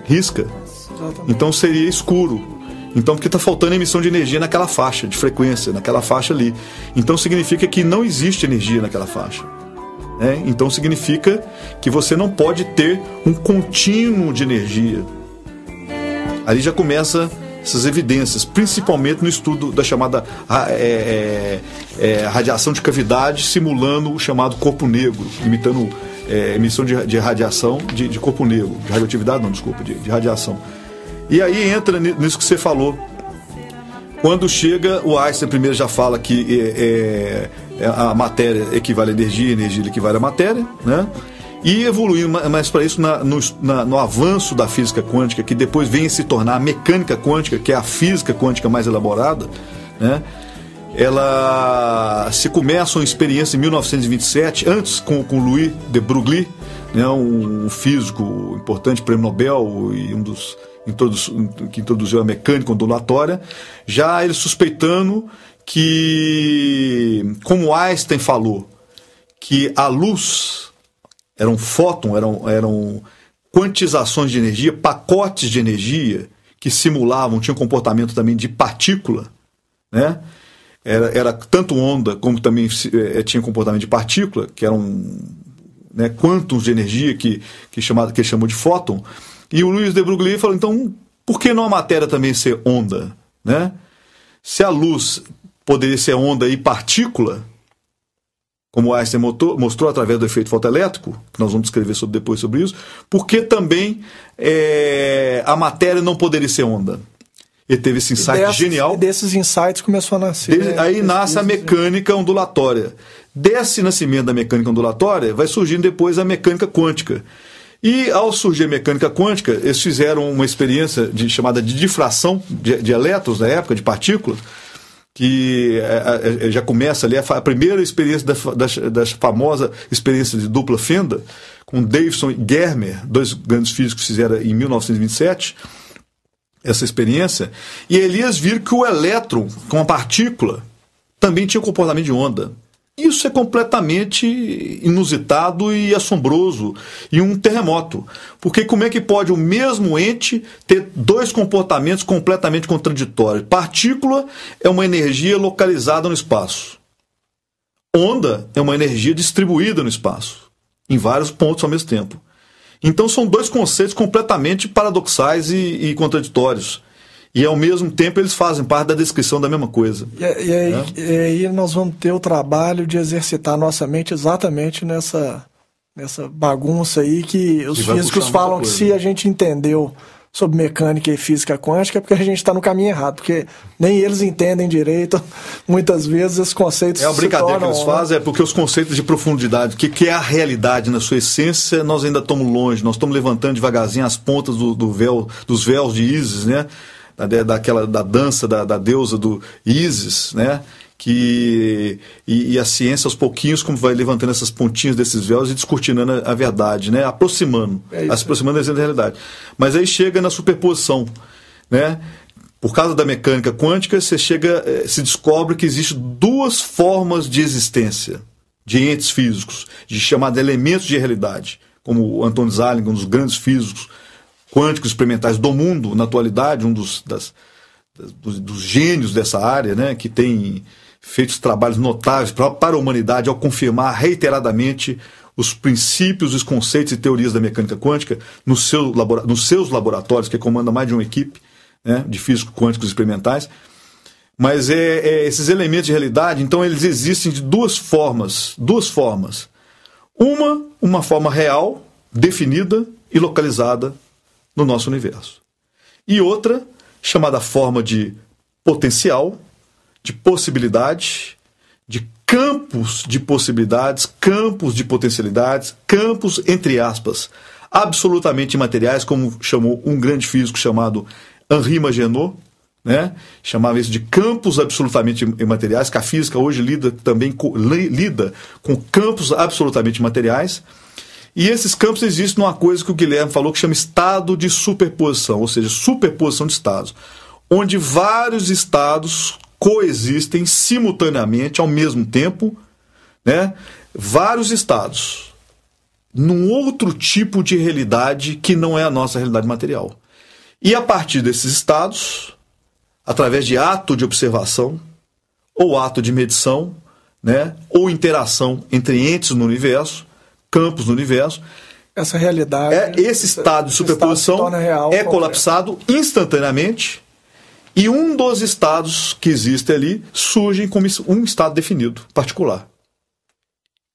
risca. Exatamente. Então seria escuro. Então porque está faltando emissão de energia naquela faixa de frequência, naquela faixa ali. Então significa que não existe energia naquela faixa. Então significa que você não pode ter um contínuo de energia. Ali já começa essas evidências, principalmente no estudo da chamada radiação de cavidade, simulando o chamado corpo negro, imitando emissão de radiação de corpo negro, de radioatividade não, desculpa, de radiação. E aí entra nisso que você falou. Quando chega, o Einstein primeiro já fala que a matéria equivale à energia, a energia equivale à matéria, né? E evoluindo mais para isso no avanço da física quântica, que depois vem se tornar a mecânica quântica, que é a física quântica mais elaborada, né? Ela se começa uma experiência em 1927, antes com Louis de Broglie, né, um físico importante, prêmio Nobel, e um dos que introduziu a mecânica ondulatória, já ele suspeitando que, como Einstein falou, que a luz era um fóton, eram quantizações de energia, pacotes de energia que simulavam, tinham comportamento também de partícula, né? Era tanto onda como também tinha comportamento de partícula, que eram, né, quântons de energia que ele chamou de fóton. E o Louis de Broglie falou, então, por que não a matéria também ser onda, né? Se a luz poderia ser onda e partícula, como Einstein mostrou através do efeito fotoelétrico, que nós vamos descrever depois sobre isso, por que também a matéria não poderia ser onda? Ele teve esse insight genial. E desses insights começou a nascer. Aí nasce a mecânica ondulatória. Desse nascimento da mecânica ondulatória, vai surgindo depois a mecânica quântica. E ao surgir a mecânica quântica, eles fizeram uma experiência chamada de difração de elétrons na época, de partículas, que já começa ali a primeira experiência da famosa experiência de dupla fenda, com Davidson e Germer, dois grandes físicos que fizeram em 1927, essa experiência, e eles viram que o elétron, com a partícula, também tinha comportamento de onda. Isso é completamente inusitado e assombroso, e um terremoto. Porque como é que pode o mesmo ente ter dois comportamentos completamente contraditórios? Partícula é uma energia localizada no espaço. Onda é uma energia distribuída no espaço, em vários pontos ao mesmo tempo. Então são dois conceitos completamente paradoxais e contraditórios. E ao mesmo tempo eles fazem parte da descrição da mesma coisa. E aí nós vamos ter o trabalho de exercitar a nossa mente exatamente nessa bagunça aí que os físicos falam que se a gente entendeu sobre mecânica e física quântica é porque a gente está no caminho errado, porque nem eles entendem direito, muitas vezes esses conceitos a brincadeira que eles fazem é porque os conceitos de profundidade, o que é a realidade na sua essência, nós ainda estamos longe, nós estamos levantando devagarzinho as pontas dos véus de Ísis, né? Da dança da deusa do Ísis, né? E a ciência aos pouquinhos como vai levantando essas pontinhas desses véus e descortinando a verdade, né? Aproximando da realidade. Mas aí chega na superposição, né? Por causa da mecânica quântica, se descobre que existem duas formas de existência de entes físicos, de chamados elementos de realidade, como o Anton Zeilinger, um dos grandes físicos quânticos experimentais do mundo na atualidade, um dos gênios dessa área, né, que tem feito trabalhos notáveis para a humanidade ao confirmar reiteradamente os princípios, os conceitos e teorias da mecânica quântica nos seus laboratórios, que comanda mais de uma equipe, né, de físicos quânticos experimentais. Mas esses elementos de realidade, então, eles existem de duas formas. Uma forma real, definida e localizada no nosso universo. E outra, chamada forma de potencial, de possibilidade, de campos de possibilidades, campos de potencialidades, campos, entre aspas, absolutamente imateriais, como chamou um grande físico chamado Henri Maginot, né? Chamava isso de campos absolutamente imateriais, que a física hoje lida com campos absolutamente imateriais. E esses campos existem numa coisa que o Guilherme falou que chama estado de superposição, ou seja, superposição de estados, onde vários estados coexistem simultaneamente, ao mesmo tempo, né? Vários estados, num outro tipo de realidade que não é a nossa realidade material. E a partir desses estados, através de ato de observação, ou ato de medição, né? Ou interação entre entes no universo, campos no universo, essa realidade, esse estado de superposição é colapsado instantaneamente, e um dos estados que existe ali surge como um estado definido, particular,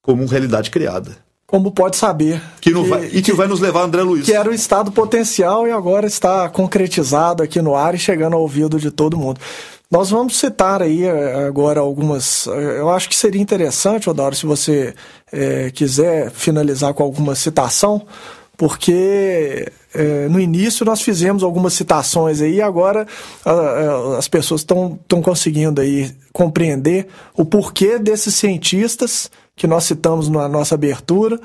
como realidade criada. Como pode saber. Que vai nos levar a André Luiz. Que era o estado potencial e agora está concretizado aqui no ar e chegando ao ouvido de todo mundo. Nós vamos citar aí agora algumas... Eu acho que seria interessante, Odauro, se você quiser finalizar com alguma citação, porque no início nós fizemos algumas citações aí e agora as pessoas estão conseguindo aí compreender o porquê desses cientistas que nós citamos na nossa abertura,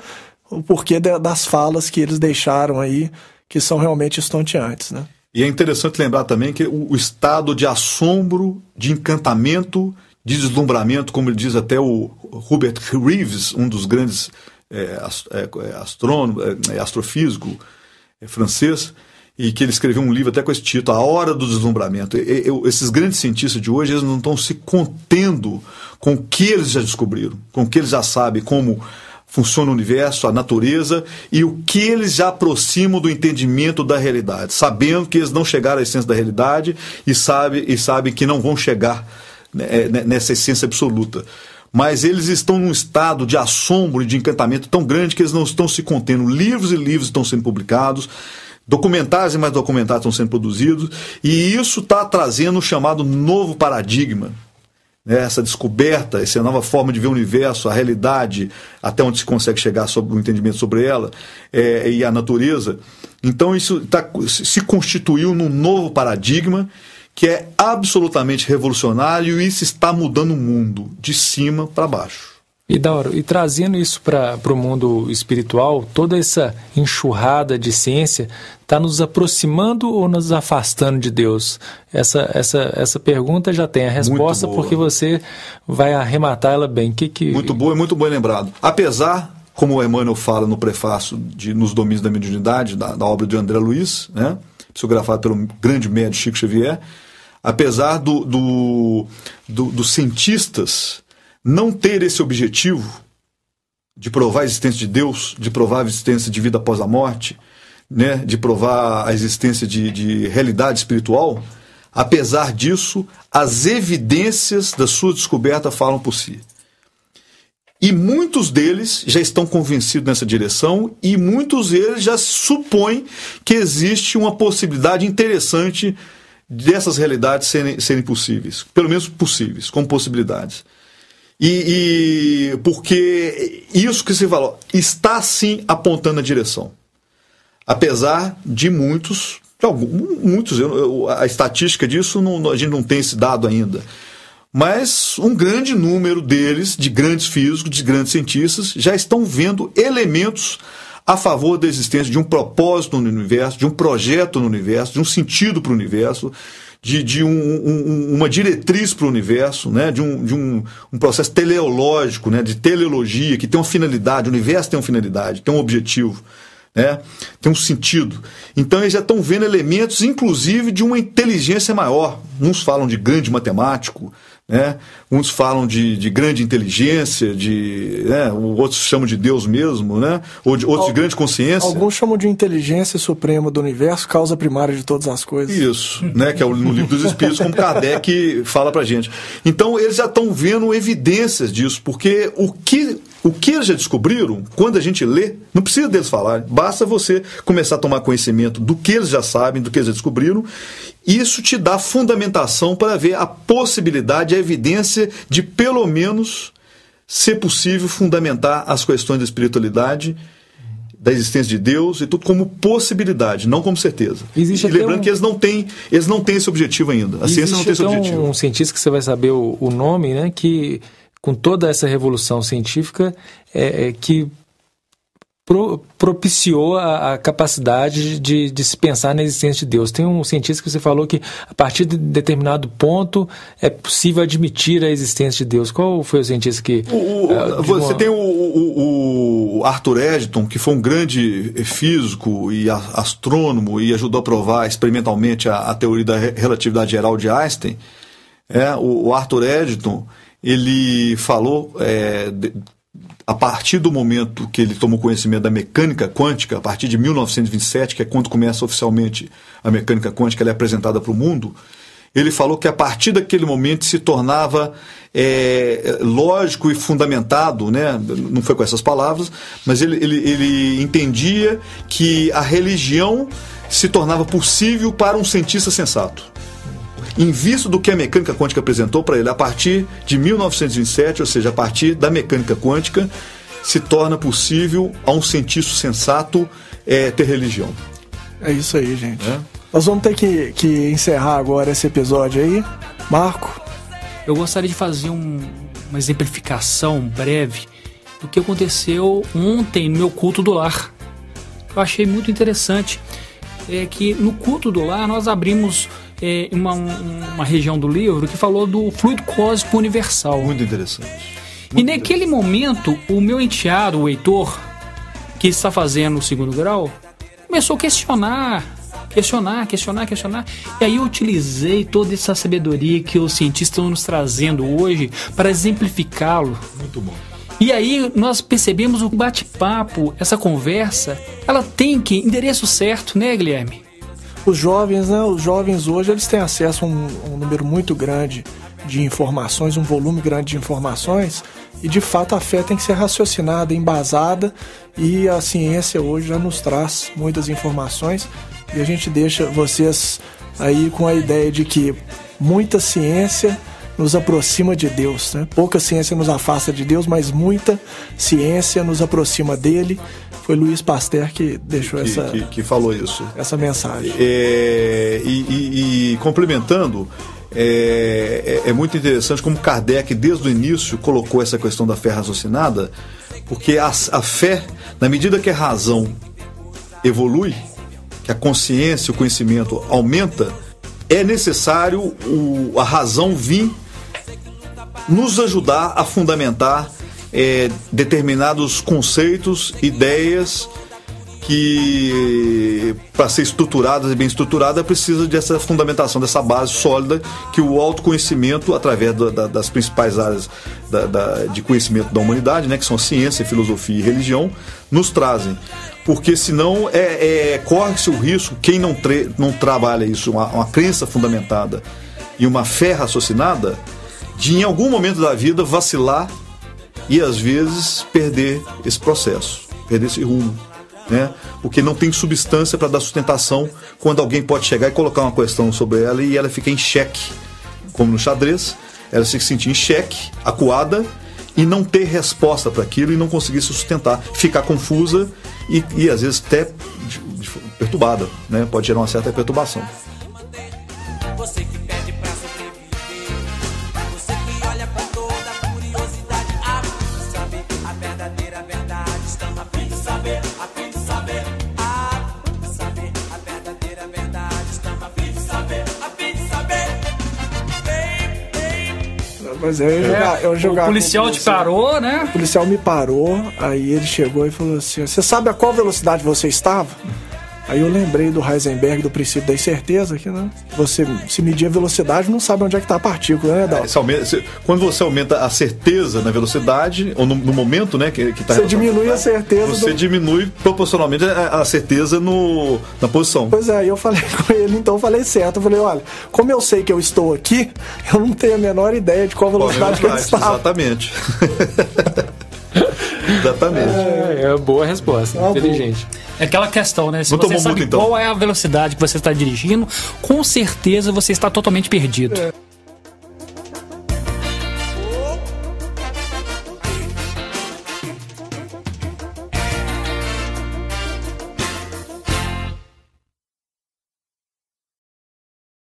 o porquê das falas que eles deixaram aí, que são realmente estonteantes, né? E é interessante lembrar também que o estado de assombro, de encantamento, de deslumbramento, como ele diz até o Hubert Reeves, um dos grandes astrofísico francês, e que ele escreveu um livro até com esse título, A Hora do Deslumbramento. Esses grandes cientistas de hoje, eles não estão se contendo com o que eles já descobriram, com o que eles já sabem, como funciona o universo, a natureza, e o que eles já aproximam do entendimento da realidade, sabendo que eles não chegaram à essência da realidade e sabem que não vão chegar nessa essência absoluta. Mas eles estão num estado de assombro e de encantamento tão grande que eles não estão se contendo. Livros e livros estão sendo publicados, documentários e mais documentários estão sendo produzidos, e isso está trazendo o chamado novo paradigma. Essa descoberta, essa nova forma de ver o universo, a realidade, até onde se consegue chegar sobre o entendimento sobre ela e a natureza. Então isso se constituiu num novo paradigma que é absolutamente revolucionário, e isso está mudando o mundo de cima para baixo. E Dauro, e trazendo isso para o mundo espiritual, toda essa enxurrada de ciência está nos aproximando ou nos afastando de Deus? Essa pergunta já tem a resposta, porque você vai arrematar ela bem. Muito boa e muito bem lembrado. Apesar, como o Emmanuel fala no prefácio Nos Domínios da Mediunidade, da obra de André Luiz, né, psicografado pelo grande médium Chico Xavier, apesar dos cientistas não ter esse objetivo de provar a existência de Deus, de provar a existência de vida após a morte, né, de provar a existência de realidade espiritual, apesar disso, as evidências da sua descoberta falam por si. E muitos deles já estão convencidos nessa direção, e muitos deles já supõem que existe uma possibilidade interessante dessas realidades serem possíveis, pelo menos possíveis, como possibilidades. E porque isso que se falou está sim apontando a direção. Apesar de muitos, a estatística disso a gente não tem esse dado ainda, mas um grande número deles, de grandes físicos, de grandes cientistas, já estão vendo elementos a favor da existência de um propósito no universo, de um projeto no universo, de um sentido para o universo, de uma diretriz para o universo, né? de um processo teleológico, né? De teleologia, que tem uma finalidade, o universo tem uma finalidade, tem um objetivo, né? Tem um sentido. Então eles já estão vendo elementos, inclusive, de uma inteligência maior. Uns falam de grande matemático, né? Uns falam de grande inteligência, né? Outros chamam de Deus mesmo, né? Outros de grande consciência. Alguns chamam de inteligência suprema do universo, causa primária de todas as coisas. Isso, né? Que é no Livro dos Espíritos, como Kardec fala pra gente. Então eles já estão vendo evidências disso, porque o que eles já descobriram, quando a gente lê, não precisa deles falarem, basta você começar a tomar conhecimento do que eles já sabem, do que eles já descobriram. Isso te dá fundamentação para ver a possibilidade, a evidência de, pelo menos, ser possível fundamentar as questões da espiritualidade, da existência de Deus e tudo como possibilidade, não como certeza. E lembrando que eles não têm esse objetivo ainda. A ciência não tem esse objetivo. Um cientista que você vai saber o nome, né, que com toda essa revolução científica que propiciou a capacidade de se pensar na existência de Deus. Tem um cientista que você falou que a partir de determinado ponto é possível admitir a existência de Deus. Qual foi o cientista que... Você tem o Arthur Eddington, que foi um grande físico e astrônomo e ajudou a provar experimentalmente a teoria da relatividade geral de Einstein. O Arthur Eddington, ele falou... a partir do momento que ele tomou conhecimento da mecânica quântica, a partir de 1927, que é quando começa oficialmente a mecânica quântica, ela é apresentada para o mundo, ele falou que a partir daquele momento se tornava lógico e fundamentado, né? Não foi com essas palavras, mas ele entendia que a religião se tornava possível para um cientista sensato. Em vista do que a mecânica quântica apresentou para ele, a partir de 1927, ou seja, a partir da mecânica quântica, se torna possível a um cientista sensato ter religião. É isso aí, gente. Nós vamos ter que encerrar agora esse episódio aí. Marco? Eu gostaria de fazer uma exemplificação breve do que aconteceu ontem no meu culto do lar. Eu achei muito interessante. É que no culto do lar nós abrimos uma região do livro que falou do fluido cósmico universal. Muito interessante. E naquele momento, o meu enteado, o Heitor, que está fazendo o 2º grau, começou a questionar. E aí eu utilizei toda essa sabedoria que os cientistas estão nos trazendo hoje para exemplificá-lo. Muito bom. E aí nós percebemos o bate-papo, essa conversa, ela tem endereço certo, né, Guilherme? Os jovens hoje eles têm acesso a um número muito grande de informações, um volume grande de informações, e de fato a fé tem que ser raciocinada, embasada, e a ciência hoje já nos traz muitas informações, e a gente deixa vocês aí com a ideia de que muita ciência nos aproxima de Deus, né? Pouca ciência nos afasta de Deus, mas muita ciência nos aproxima dele. Foi Louis Pasteur que deixou que falou isso. Essa mensagem. E complementando, é muito interessante como Kardec, desde o início, colocou essa questão da fé raciocinada, porque a fé, na medida que a razão evolui, que a consciência, o conhecimento aumenta, é necessário a razão vir nos ajudar a fundamentar determinados conceitos, ideias que, para ser estruturadas e bem estruturada, precisa dessa fundamentação, dessa base sólida que o autoconhecimento, através das principais áreas de conhecimento da humanidade, né, que são ciência, filosofia e religião, nos trazem. Porque senão corre-se o risco, quem não trabalha isso, uma crença fundamentada e uma fé raciocinada, de em algum momento da vida vacilar e às vezes perder esse processo, perder esse rumo, né? Porque não tem substância para dar sustentação quando alguém pode chegar e colocar uma questão sobre ela e ela fica em xeque, como no xadrez, ela se sentir em xeque, acuada, e não ter resposta para aquilo e não conseguir se sustentar, ficar confusa e às vezes até perturbada, né? Pode gerar uma certa perturbação. Você que pede pra sobreviver, você que olha com toda a curiosidade, a fim de saber a verdadeira verdade. Estamos a fim de saber, a fim de saber, a fim de saber a verdadeira verdade. Estamos a fim de saber, a fim de saber. Mas eu jogava. O policial te parou, né? O policial me parou, aí ele chegou e falou assim: você sabe a qual velocidade você estava? Aí eu lembrei do Heisenberg, do princípio da incerteza, que, né, você se medir a velocidade não sabe onde é que está a partícula, né, Dal? Quando você aumenta a certeza na velocidade, ou no momento, né, que está... Você diminui a certeza... Você diminui proporcionalmente a certeza na posição. Pois é, aí eu falei com ele, então eu falei certo. Eu falei, olha, como eu sei que eu estou aqui, eu não tenho a menor ideia de qual velocidade que eu estava. Exatamente. Exatamente. É boa resposta, inteligente. É aquela questão, né? Se não você sabe muito, então. qual é a velocidade que você está dirigindo, com certeza você está totalmente perdido.